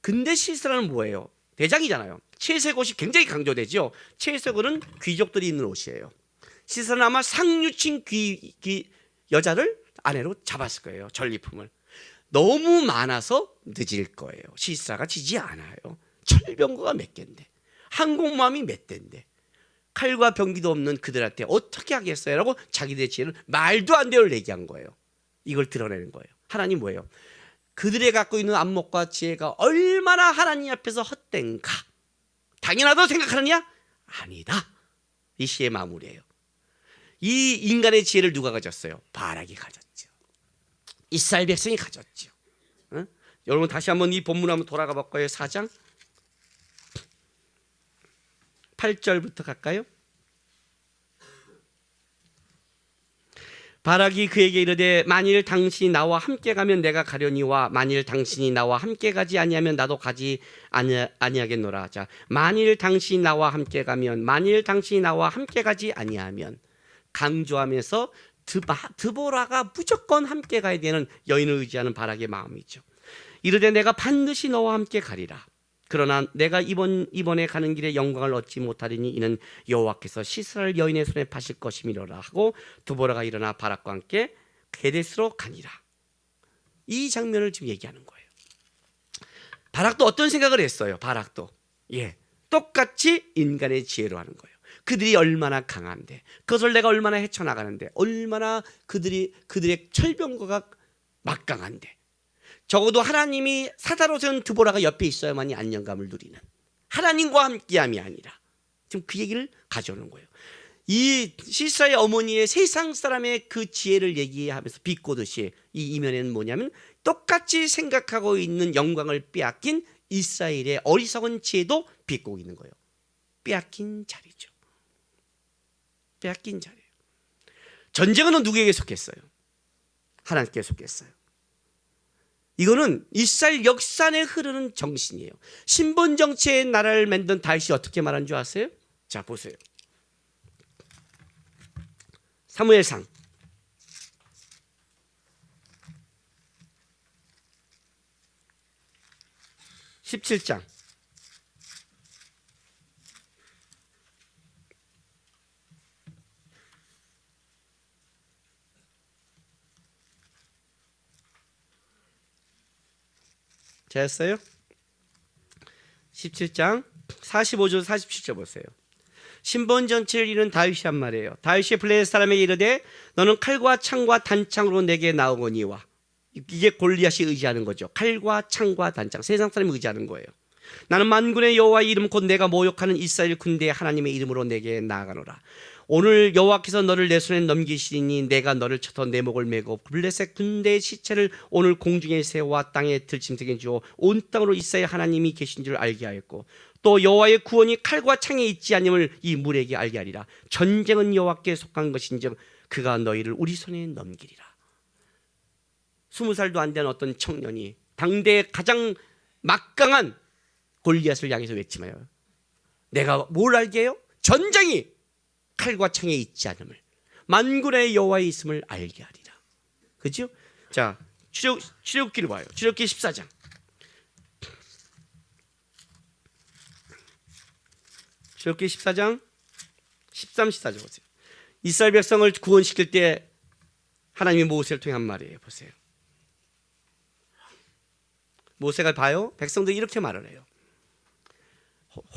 근데 시스라는 뭐예요? 대장이잖아요. 채색옷이 굉장히 강조되죠. 채색옷은 귀족들이 입는 옷이에요. 시스라는 아마 상류층 여자를 아내로 잡았을 거예요. 전리품을. 너무 많아서 늦을 거예요. 시스라가 지지 않아요. 철병거가 몇 개인데 항공모함이 몇 대인데 칼과 병기도 없는 그들한테 어떻게 하겠어요? 라고 자기들의 지혜는 말도 안 되는 얘기한 거예요. 이걸 드러내는 거예요. 하나님 뭐예요? 그들의 갖고 있는 안목과 지혜가 얼마나 하나님 앞에서 헛된가. 당연하다고 생각하느냐? 아니다. 이 시의 마무리예요. 이 인간의 지혜를 누가 가졌어요? 바락이 가졌죠. 이스라엘 백성이 가졌죠. 응? 여러분 다시 한번 이 본문 한번 돌아가 볼까요? 4장 8절부터 갈까요? 바락이 그에게 이르되 만일 당신이 나와 함께 가면 내가 가려니와 만일 당신이 나와 함께 가지 아니하면 나도 가지 아니하겠노라. 자, 만일 당신이 나와 함께 가면 만일 당신이 나와 함께 가지 아니하면 강조하면서 드보라가 무조건 함께 가야 되는 여인을 의지하는 바락의 마음이죠. 이르되 내가 반드시 너와 함께 가리라. 그러나 내가 이번에 가는 길에 영광을 얻지 못하리니 이는 여호와께서 시스라를 여인의 손에 파실 것임이로라 하고 드보라가 일어나 바락과 함께 게데스로 가니라. 이 장면을 지금 얘기하는 거예요. 바락도 어떤 생각을 했어요? 바락도 똑같이 인간의 지혜로 하는 거예요. 그들이 얼마나 강한데 그것을 내가 얼마나 헤쳐나가는데 얼마나 그들의 철병거가 막강한데 적어도 하나님이 사다로 세운 드보라가 옆에 있어야만이 안정감을 누리는 하나님과 함께함이 아니라 지금 그 얘기를 가져오는 거예요. 이 시스라의 어머니의 세상 사람의 그 지혜를 얘기하면서 비꼬듯이 이 이면에는 뭐냐면 똑같이 생각하고 있는 영광을 빼앗긴 이스라엘의 어리석은 지혜도 비꼬고 있는 거예요. 빼앗긴 자리죠. 빼앗긴 자리예요. 전쟁은 누구에게 속했어요? 하나님께 속했어요. 이거는 이스라엘 역사에 흐르는 정신이에요. 신분 정치의 나라를 만든 다윗이 어떻게 말한 줄 아세요? 자, 보세요. 사무엘상 17장. 잘했어요? 17장 45절 47절 보세요. 신분 전체를 이룬 다윗이 한 말이에요. 다윗이 블레셋 사람에게 이르되 너는 칼과 창과 단창으로 내게 나오거니와. 이게 골리앗이 의지하는 거죠. 칼과 창과 단창, 세상 사람이 의지하는 거예요. 나는 만군의 여호와의 이름 곧 내가 모욕하는 이스라엘 군대의 하나님의 이름으로 내게 나아가노라. 오늘 여호와께서 너를 내 손에 넘기시니 내가 너를 쳐서 내 목을 메고 블레셋 군대의 시체를 오늘 공중에 세워 땅에 들짐승에 주어 온 땅으로 이스라엘 하나님이 계신 줄 알게 하였고 또 여호와의 구원이 칼과 창에 있지 아님을 이 물에게 알게 하리라. 전쟁은 여호와께 속한 것인즉 그가 너희를 우리 손에 넘기리라. 20살도 안 된 어떤 청년이 당대의 가장 막강한 골리앗을 향해서 외치며요. 내가 뭘 알게 해요? 전쟁이 칼과 창에 있지 않음을 만군의 여호와의 있음을 알게 하리라. 그죠? 자, 출애굽기를 봐요. 출애굽기 14장. 출애굽기 14장 13, 14절 보세요. 이스라엘 백성을 구원시킬 때 하나님이 모세를 통해 한 말이에요. 보세요. 모세가 봐요. 백성들이 이렇게 말을 해요.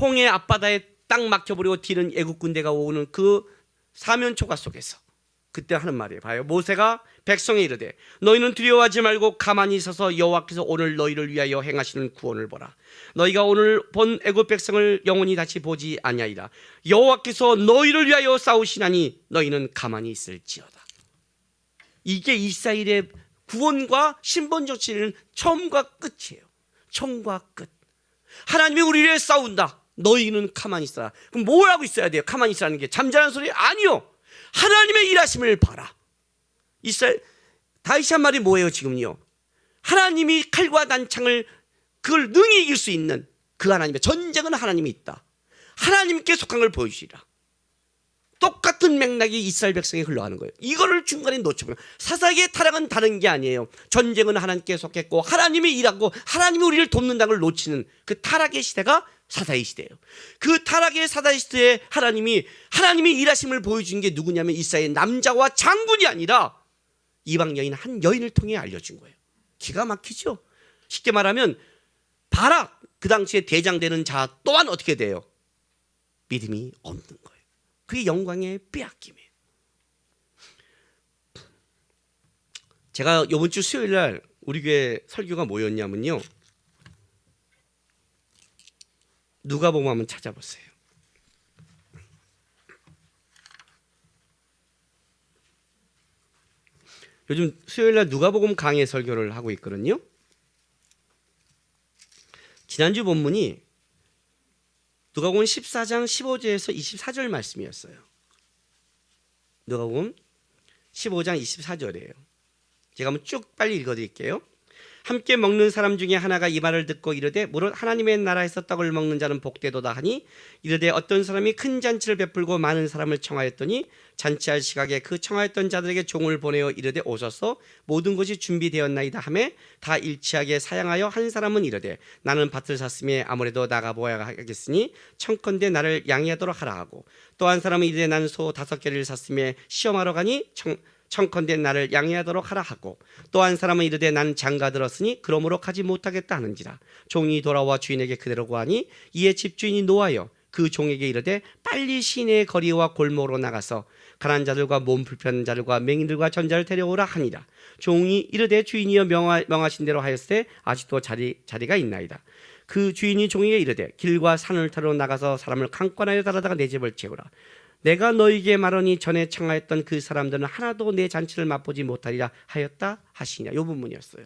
홍해 앞바다에 딱 막혀버리고 뒤는 애국 군대가 오는 그 사면초가 속에서 그때 하는 말이에요. 봐요. 모세가 백성에 이르되 너희는 두려워하지 말고 가만히 있어서 여호와께서 오늘 너희를 위하여 행하시는 구원을 보라. 너희가 오늘 본 애국 백성을 영원히 다시 보지 아니하리라. 여호와께서 너희를 위하여 싸우시나니 너희는 가만히 있을지어다. 이게 이스라엘의 구원과 신분 정치는 처음과 끝이에요. 처음과 끝. 하나님이 우리를 위해 싸운다. 너희는 가만히 있어라. 그럼 뭘 하고 있어야 돼요? 가만히 있으라는 게 잠자는 소리? 아니요. 하나님의 일하심을 봐라. 이스라엘 다윗이 한 말이 뭐예요? 지금요. 하나님이 칼과 단창을 그걸 능히 이길 수 있는 그 하나님의 전쟁은 하나님이 있다. 하나님께 속한 걸 보여주시라. 똑같은 맥락이 이스라엘 백성에 흘러가는 거예요. 이거를 중간에 놓치면 사사기의 타락은 다른 게 아니에요. 전쟁은 하나님께 속했고 하나님이 일하고 하나님이 우리를 돕는다는 걸 놓치는 그 타락의 시대가 사사의 시대예요. 그 타락의 사사의 시대에 하나님이 일하심을 보여준 게 누구냐면 이스라엘 남자와 장군이 아니라 이방 여인 한 여인을 통해 알려준 거예요. 기가 막히죠. 쉽게 말하면 바락 그 당시에 대장되는 자 또한 어떻게 돼요? 믿음이 없는 거예요. 그게 영광의 빼앗김이에요. 제가 이번 주 수요일 날 우리 교회 설교가 뭐였냐면요. 누가복음 한번 찾아보세요. 요즘 수요일 날 누가복음 강해 설교를 하고 있거든요. 지난주 본문이 누가복음 14장 15절에서 24절 말씀이었어요. 누가복음 15장 24절이에요. 제가 한번 쭉 빨리 읽어드릴게요. 함께 먹는 사람 중에 하나가 이 말을 듣고 이르되 무릇 하나님의 나라에서 떡을 먹는 자는 복되도다 하니 이르되 어떤 사람이 큰 잔치를 베풀고 많은 사람을 청하였더니 잔치할 시각에 그 청하였던 자들에게 종을 보내어 이르되 오소서 모든 것이 준비되었나이다 하매 다 일치하게 사양하여 한 사람은 이르되 나는 밭을 샀으며 아무래도 나가보아야 하겠으니 청컨대 나를 양해하도록 하라 하고 또 한 사람은 이르되 나는 소 5개를 샀으며 시험하러 가니 청컨대 나를 양해하도록 하라 하고 또 한 사람은 이르되 나는 장가 들었으니 그러므로 가지 못하겠다 하는지라 종이 돌아와 주인에게 그대로 구하니 이에 집주인이 노하여 그 종에게 이르되 빨리 시내의 거리와 골목으로 나가서 가난한 자들과 몸 불편한 자들과 맹인들과 전자를 데려오라 하니라. 종이 이르되 주인이여 명하신 대로 하였으되 아직도 자리가 있나이다. 그 주인이 종에게 이르되 길과 산을 타러 나가서 사람을 강권하여 달아다가 내 집을 채우라. 내가 너희에게 말하니 전에 청하였던 그 사람들은 하나도 내 잔치를 맛보지 못하리라 하였다 하시냐. 이 부분이었어요.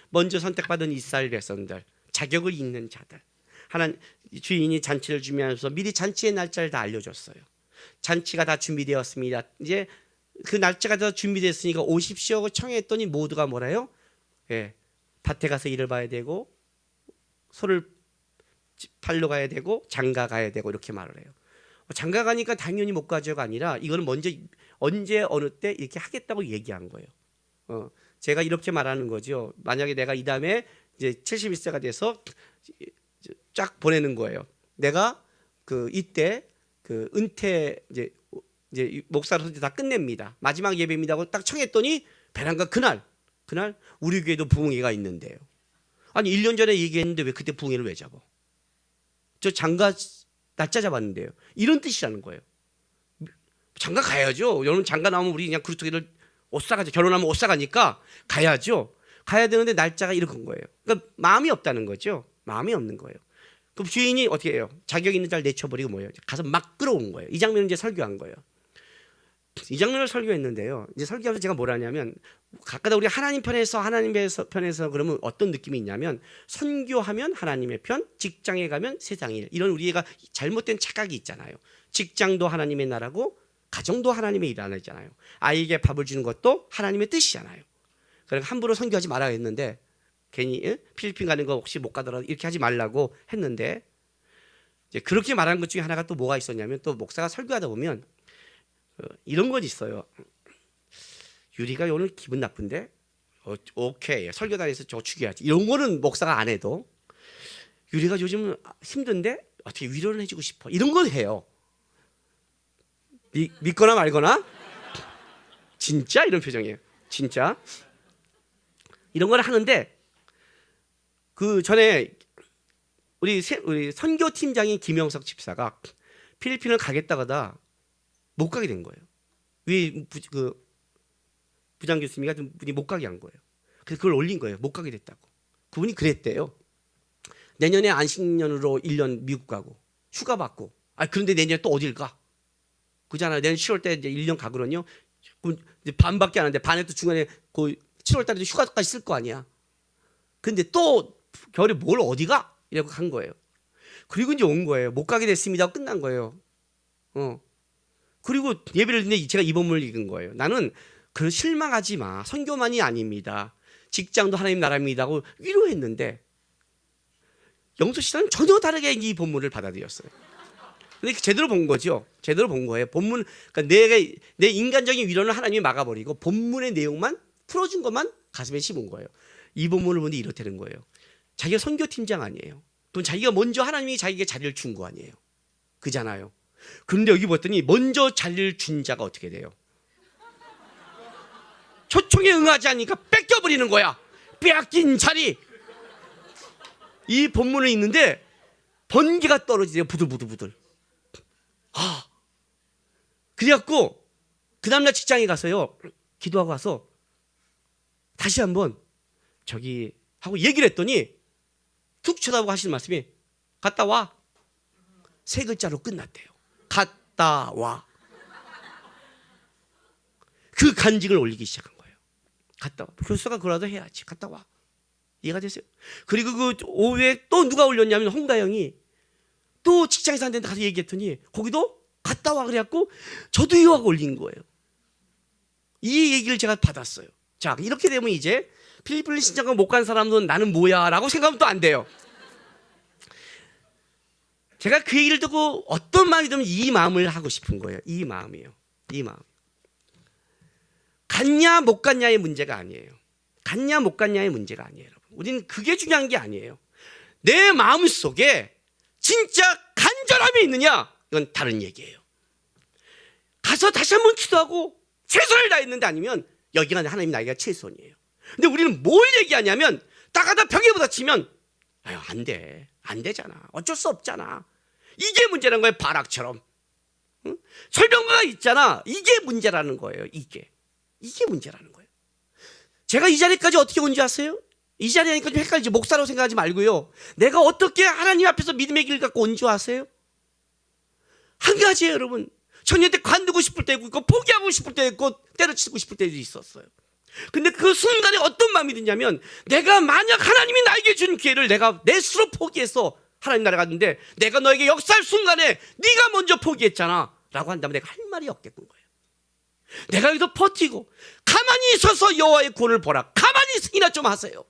먼저 선택받은 이스라엘 백성들, 자격을 읽는 자들. 주인이 잔치를 준비하면서 미리 잔치의 날짜를 다 알려줬어요. 잔치가 다 준비되었습니다. 이제 그 날짜가 다 준비됐으니까 오십시오 하고 청했더니 모두가 뭐래요? 예, 밭에 가서 일을 봐야 되고 소를 팔러 가야 되고 장가 가야 되고 이렇게 말을 해요. 장가 가니까 당연히 못 가죠가 아니라 이거는 먼저 언제 어느 때 이렇게 하겠다고 얘기한 거예요. 제가 이렇게 말하는 거죠. 만약에 내가 이 다음에 이제 71세가 돼서 쫙 보내는 거예요. 내가 그 이때 그 은퇴 이제 목사로서 다 끝냅니다. 마지막 예배입니다 하고 딱 청했더니 베란가 그날 우리 교회도 부흥회가 있는데요. 아니 1년 전에 얘기했는데 왜 그때 부흥회를 왜 잡아? 저 장가 날짜 잡았는데요. 이런 뜻이라는 거예요. 장가 가야죠. 여러분 장가 나오면 우리 그냥 그루터기를 옷 사가죠. 결혼하면 옷 사가니까 가야죠. 가야 되는데 날짜가 이런 거예요. 그러니까 마음이 없다는 거죠. 마음이 없는 거예요. 그럼 주인이 어떻게 해요? 자격 있는 자를 내쳐버리고 뭐예요? 가서 막 끌어온 거예요. 이 장면을 이제 설교한 거예요. 이 장면을 설교했는데요. 이제 설교하면서 제가 뭘 하냐면 가끔가다 우리 하나님 편에서 그러면 어떤 느낌이 있냐면 선교하면 하나님의 편, 직장에 가면 세상의 일. 이런 우리가 잘못된 착각이 있잖아요. 직장도 하나님의 나라고 가정도 하나님의 일 하나잖아요. 아이에게 밥을 주는 것도 하나님의 뜻이잖아요. 그러니까 함부로 선교하지 말아야 했는데 괜히 필리핀 가는 거 혹시 못 가더라도 이렇게 하지 말라고 했는데 이제 그렇게 말한 것 중에 하나가 또 뭐가 있었냐면 또 목사가 설교하다 보면 이런 건 있어요. 유리가 오늘 기분 나쁜데 오케이 설교단에서 저 죽여야지. 이런 거는 목사가 안 해도 유리가 요즘 힘든데 어떻게 위로를 해주고 싶어. 이런 건 해요. 믿거나 말거나 진짜 이런 표정이에요. 진짜 이런 걸 하는데 그 전에 우리 선교 팀장인 김영석 집사가 필리핀을 가겠다가다 못 가게 된 거예요. 위 그 부장 교수님이 같은 분이 못 가게 한 거예요. 그래서 그걸 올린 거예요. 못 가게 됐다고. 그분이 그랬대요. 내년에 안식년으로 1년 미국 가고 휴가 받고. 그런데 내년에 또 어딜 가? 그잖아요. 내년 10월 때 이제 1년 가거든요. 그럼 이제 반밖에 안 하는데 반에 또 중간에 그 7월 달에도 휴가까지 쓸 거 아니야. 근데 또 겨울에 뭘 어디 가? 이라고 간 거예요. 그리고 이제 온 거예요. 못 가게 됐습니다. 끝난 거예요. 그리고 예배를 듣는데 제가 이 본문을 읽은 거예요. 나는 그 실망하지 마. 선교만이 아닙니다. 직장도 하나님 나라입니다 하고 위로했는데 영수 씨는 전혀 다르게 이 본문을 받아들였어요. 근데 제대로 본 거죠. 제대로 본 거예요. 본문, 그러니까 내 인간적인 위로는 하나님이 막아버리고 본문의 내용만 풀어준 것만 가슴에 심은 거예요. 이 본문을 보는데 이렇다는 거예요. 자기가 선교팀장 아니에요. 또 자기가 먼저 하나님이 자기에게 자리를 준 거 아니에요. 그잖아요. 그런데 여기 봤더니 먼저 자리를 준 자가 어떻게 돼요? 초청에 응하지 않으니까 뺏겨버리는 거야. 빼앗긴 자리. 이 본문을 읽는데 번개가 떨어지네요. 부들부들. 그래갖고 그 다음날 직장에 가서요. 기도하고 가서 다시 한번 저기 하고 얘기를 했더니 툭 쳐다보고 하시는 말씀이 갔다 와. 3글자로 끝났대요. 갔다 와. 그 간직을 올리기 시작한 거예요. 갔다 와. 교수가 그러라도 해야지. 갔다 와. 이해가 됐어요? 그리고 그 오후에 또 누가 올렸냐면 홍다영이 또 직장에서 한 데 가서 얘기했더니 거기도 갔다 와 그래갖고 저도 이와가 올린 거예요. 이 얘기를 제가 받았어요. 자, 이렇게 되면 이제 필리핀 신장관 못 간 사람은 나는 뭐야 라고 생각하면 또 안 돼요. 제가 그 얘기를 듣고 어떤 마음이 들면 이 마음을 하고 싶은 거예요. 이 마음이에요. 이 마음. 갔냐 못 갔냐의 문제가 아니에요. 갔냐 못 갔냐의 문제가 아니에요. 여러분. 우리는 그게 중요한 게 아니에요. 내 마음 속에 진짜 간절함이 있느냐 이건 다른 얘기예요. 가서 다시 한번 기도하고 최선을 다했는데 아니면 여기가 하나님 나이가 최선이에요. 근데 우리는 뭘 얘기하냐면 나가다 벽에 부딪히면 안 돼. 안 되잖아. 어쩔 수 없잖아. 이게 문제라는 거예요. 바락처럼. 응? 설명가가 있잖아. 이게 문제라는 거예요. 이게 문제라는 거예요. 제가 이 자리까지 어떻게 온 줄 아세요? 이 자리에 하니까 좀 헷갈리지. 목사로 생각하지 말고요. 내가 어떻게 하나님 앞에서 믿음의 길을 갖고 온 줄 아세요? 한 가지예요, 여러분. 청년 때 관두고 싶을 때도 있고 포기하고 싶을 때도 있고 때려치고 싶을 때도 있었어요. 근데 그 순간에 어떤 마음이 드냐면 내가 만약 하나님이 나에게 준 기회를 내가 내 스스로 포기해서 하나님 나라 갔는데 내가 너에게 역사할 순간에 네가 먼저 포기했잖아 라고 한다면 내가 할 말이 없겠는 거예요. 내가 여기서 버티고 가만히 있어서 여호와의 구원을 보라. 가만히 있으나 좀 하세요.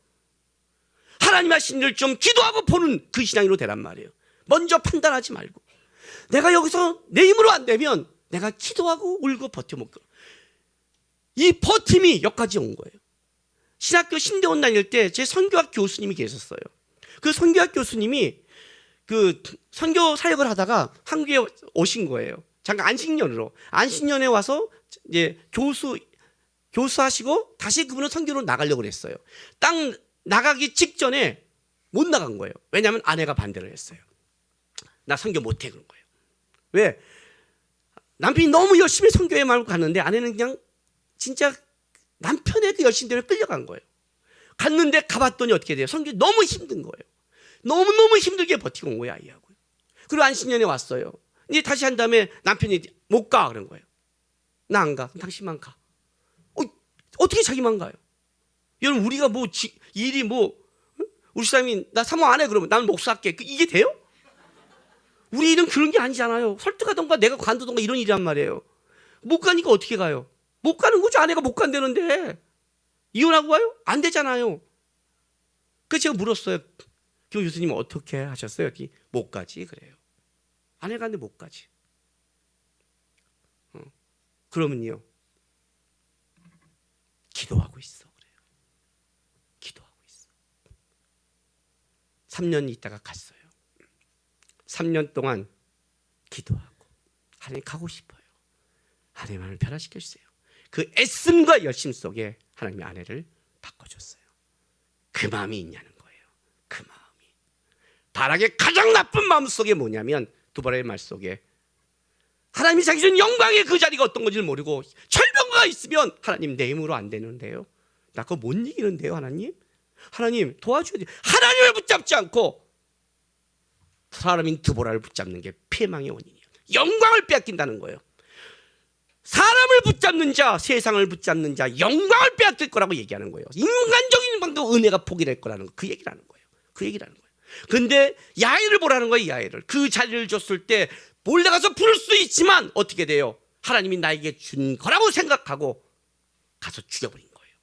하나님 하신 일을 좀 기도하고 보는 그 신앙으로 되란 말이에요. 먼저 판단하지 말고, 내가 여기서 내 힘으로 안 되면 내가 기도하고 울고 버텨먹고, 이 버팀이 여기까지 온 거예요. 신학교 신대원 다닐 때 제 선교학 교수님이 계셨어요. 그 선교학 교수님이 그 선교 사역을 하다가 한국에 오신 거예요. 잠깐 안식년에 와서 이제 교수하시고 다시 그분은 선교로 나가려고 그랬어요. 딱 나가기 직전에 못 나간 거예요. 왜냐하면 아내가 반대를 했어요. 나 선교 못해 그런 거예요. 왜? 남편이 너무 열심히 선교에 말고 갔는데 아내는 그냥 진짜 남편의 그 열심대로 끌려간 거예요. 갔는데 가봤더니 어떻게 돼요? 선교 너무 힘든 거예요. 너무너무 힘들게 버티고 온 거예요, 아이하고. 그리고 안식년에 왔어요. 이제 다시 한 다음에 남편이 못 가 그런 거예요. 나 안 가. 그럼 당신만 가. 어떻게 자기만 가요? 여러분, 우리가 뭐 일이 뭐 우리 사람이 나 사모 안 해 그러면 나는 목사할게. 이게 돼요? 우리 일은 그런 게 아니잖아요. 설득하던가 내가 관두던가 이런 일이란 말이에요. 못 가니까 어떻게 가요? 못 가는 거죠. 아내가 못 간다는데 이혼하고 가요? 안 되잖아요. 그래서 제가 물었어요. 교수님 어떻게 하셨어요? 못 가지 그래요. 아내가 근데 못 가지. 그러면요, 기도하고 있어 그래요. 기도하고 있어. 3년 있다가 갔어요. 3년 동안 기도하고 하나님 가고 싶어요. 하나님을 변화시켜 주세요. 그 애씀과 열심 속에 하나님이 아내를 바꿔줬어요. 그 마음이 있냐는 거예요. 그 마음이. 바락의 가장 나쁜 마음 속에 뭐냐면 두바라의 말 속에 하나님이 자기 전 영광의 그 자리가 어떤 건지를 모르고 철병가가 있으면 하나님 내 힘으로 안 되는데요. 나 그거 못 이기는데요. 하나님 도와줘야 돼요. 하나님을 붙잡지 않고 사람인 드보라를 붙잡는 게 패망의 원인이에요. 영광을 빼앗긴다는 거예요. 사람을 붙잡는 자, 세상을 붙잡는 자, 영광을 빼앗길 거라고 얘기하는 거예요. 인간적인 방도 은혜가 포기될 거라는 거, 그 얘기라는 거예요. 근데 야훼를 보라는 거예요. 야훼를. 그 자리를 줬을 때 몰래가서 부를 수 있지만 어떻게 돼요? 하나님이 나에게 준 거라고 생각하고 가서 죽여버린 거예요.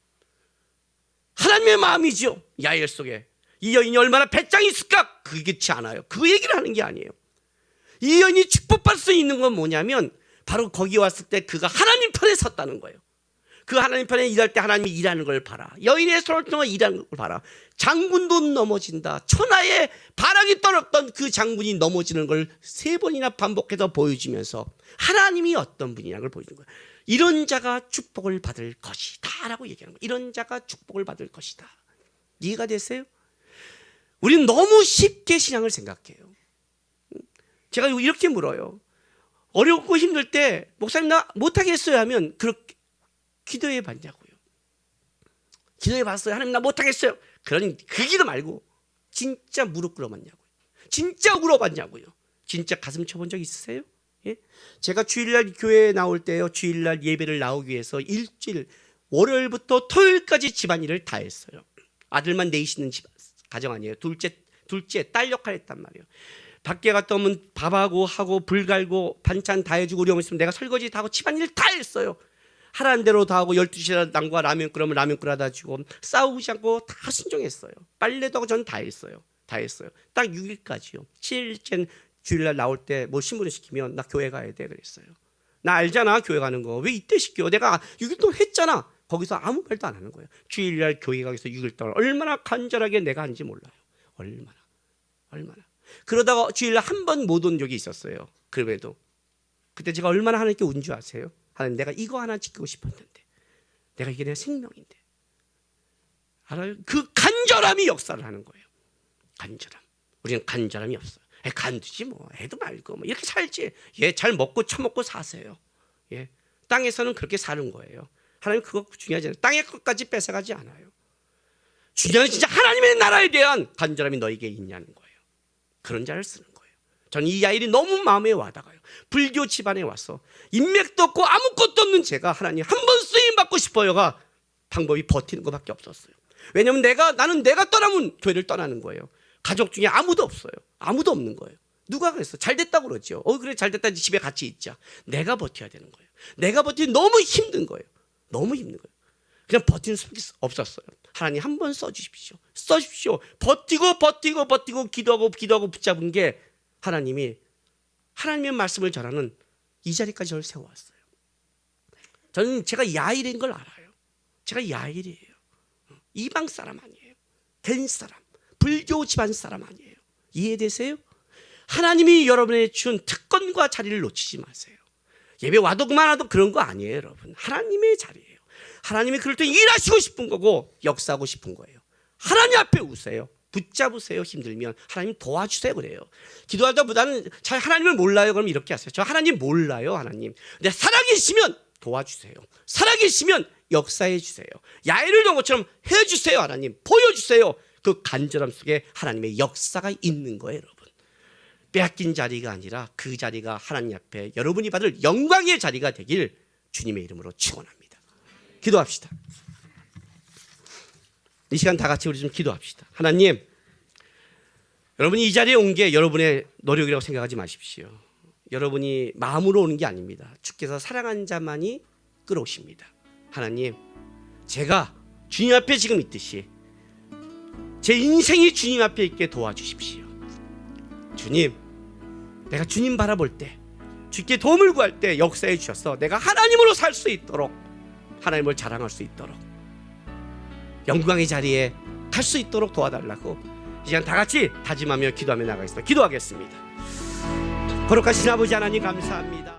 하나님의 마음이죠. 야훼 속에 이 여인이 얼마나 배짱이 있을까? 그렇지 않아요. 그 얘기를 하는 게 아니에요. 이 여인이 축복받을 수 있는 건 뭐냐면 바로 거기 왔을 때 그가 하나님 편에 섰다는 거예요. 그 하나님 편에 일할 때 하나님이 일하는 걸 봐라. 여인의 손을 통해 일하는 걸 봐라. 장군도 넘어진다. 천하에 바락이 떨었던 그 장군이 넘어지는 걸 3번이나 반복해서 보여주면서 하나님이 어떤 분이라는 걸 보여주는 거예요. 이런 자가 축복을 받을 것이다 라고 얘기하는 거예요. 이런 자가 축복을 받을 것이다. 이해가 되세요? 우리는 너무 쉽게 신앙을 생각해요. 제가 이렇게 물어요. 어렵고 힘들 때 목사님 나 못하겠어요 하면 그렇게 기도해 봤냐고요. 기도해 봤어요. 하나님 나 못하겠어요. 그러니 그 기도 말고 진짜 무릎 꿇어봤냐고요. 진짜 울어봤냐고요. 진짜 가슴 쳐본 적 있으세요? 예? 제가 주일날 교회에 나올 때요, 주일날 예배를 나오기 위해서 일주일 월요일부터 토요일까지 집안일을 다 했어요. 아들만 내시는 가정 아니에요. 둘째 딸 역할 했단 말이에요. 밖에 갔다 오면 밥하고 하고 불 갈고 반찬 다 해주고 우리 어머니 있으면 내가 설거지 다 하고 집안일 다 했어요. 하라는 대로 다 하고 12시에 남과 라면 끓으면 라면 끓여다 주고 싸우지 않고 다 순종했어요. 빨래도 하고 전 다 했어요. 딱 6일까지요. 7일째 주일날 나올 때 뭐 신문을 시키면 나 교회 가야 돼 그랬어요. 나 알잖아 교회 가는 거. 왜 이때 시켜? 내가 6일 동안 했잖아. 거기서 아무 말도 안 하는 거예요. 주일날 교회 가서 6일 동안 얼마나 간절하게 내가 하는지 몰라요. 얼마나. 그러다가 주일날 한 번 못 온 적이 있었어요. 그럼에도 그때 제가 얼마나 하나님께 운 줄 아세요? 하나님 내가 이거 하나 지키고 싶었는데 내가 이게 내 생명인데 알아요? 그 간절함이 역사를 하는 거예요. 간절함. 우리는 간절함이 없어요. 간두지 뭐 해도 말고 뭐 이렇게 살지. 예, 잘 먹고 처먹고 사세요. 예, 땅에서는 그렇게 사는 거예요. 하나님 그거 중요하지 않아요. 땅의 것까지 뺏어가지 않아요. 중요한 진짜 하나님의 나라에 대한 간절함이 너에게 있냐는 거예요. 그런 자를 쓰는 거예요. 저는 이 야일이 너무 마음에 와닿아요. 불교 집안에 와서 인맥도 없고 아무것도 없는 제가 하나님 한 번 쓰임 받고 싶어요가 방법이 버티는 것밖에 없었어요. 왜냐하면 나는 내가 떠나면 교회를 떠나는 거예요. 가족 중에 아무도 없어요. 아무도 없는 거예요. 누가 그랬어? 잘 됐다고 그러죠. 그래 잘 됐다 집에 같이 있자. 내가 버텨야 되는 거예요. 내가 버티기 너무 힘든 거예요. 너무 힘든 거예요. 그냥 버티는 수밖에 없었어요. 하나님 한번 써주십시오. 써주십시오. 버티고 기도하고 붙잡은 게 하나님이 하나님의 말씀을 전하는 이 자리까지 저를 세워왔어요. 저는 제가 야일인 걸 알아요. 제가 야일이에요. 이방 사람 아니에요. 된 사람, 불교 집안 사람 아니에요. 이해되세요? 하나님이 여러분의 준 특권과 자리를 놓치지 마세요. 예배 와도 그만하도 그런 거 아니에요, 여러분. 하나님의 자리예요. 하나님이 그럴 때 일하시고 싶은 거고 역사하고 싶은 거예요. 하나님 앞에 우세요. 붙잡으세요. 힘들면 하나님 도와주세요. 그래요. 기도할 때보다는 잘 하나님을 몰라요. 그럼 이렇게 하세요. 저 하나님 몰라요. 하나님. 근데 살아계시면 도와주세요. 살아계시면 역사해 주세요. 야일을 던 것처럼 해주세요. 하나님 보여주세요. 그 간절함 속에 하나님의 역사가 있는 거예요, 여러분. 빼앗긴 자리가 아니라 그 자리가 하나님 앞에 여러분이 받을 영광의 자리가 되길 주님의 이름으로 축원합니다. 기도합시다. 이 시간 다 같이 우리 좀 기도합시다. 하나님, 여러분이 이 자리에 온 게 여러분의 노력이라고 생각하지 마십시오. 여러분이 마음으로 오는 게 아닙니다. 주께서 사랑한 자만이 끌어오십니다. 하나님, 제가 주님 앞에 지금 있듯이 제 인생이 주님 앞에 있게 도와주십시오. 주님, 내가 주님 바라볼 때, 주께 도움을 구할 때 역사해 주셔서 내가 하나님으로 살 수 있도록, 하나님을 자랑할 수 있도록, 영광의 자리에 갈 수 있도록 도와달라고 이 시간 다 같이 다짐하며 기도하며 나가겠습니다. 기도하겠습니다. 거룩하신 아버지 하나님 감사합니다.